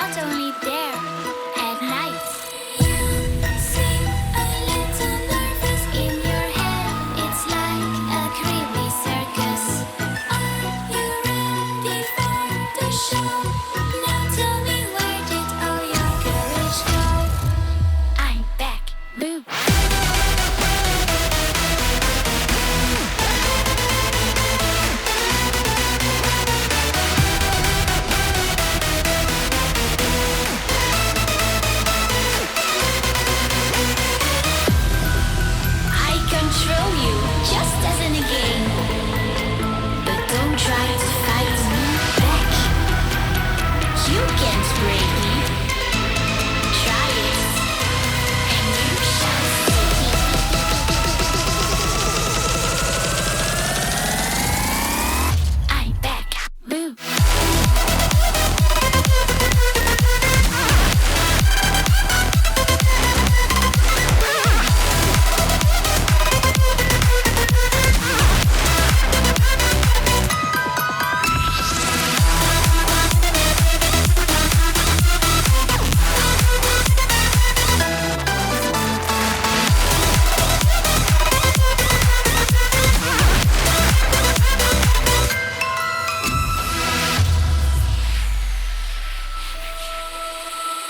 not only there, at night. You seem a little nervous in your head. It's like a creepy circus. Are you ready for the show? Now tell me, where did all your courage go? I'm back, boo. I control you, just as in a game. But don't try to fight me back. You can't break me. Try it, and you shall see. I'm back, boo.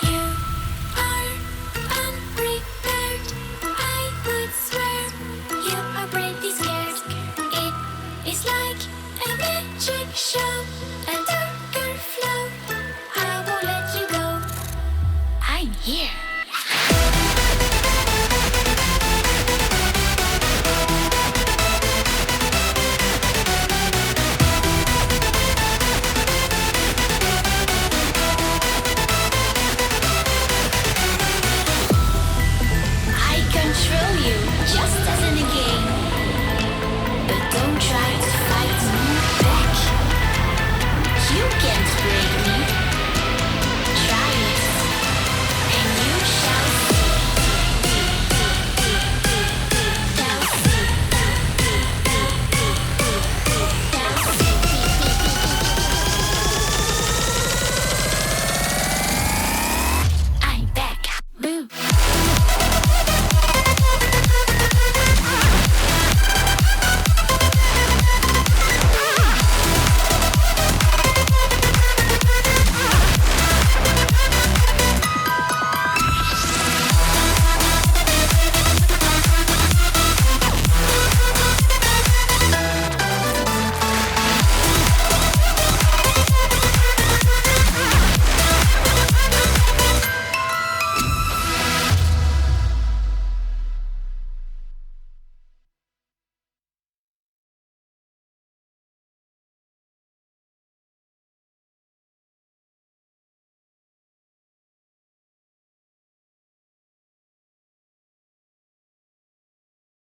You are unprepared. I would swear you are pretty scared. It is like a magic show, a darker flow. I won't let you go. I'm here.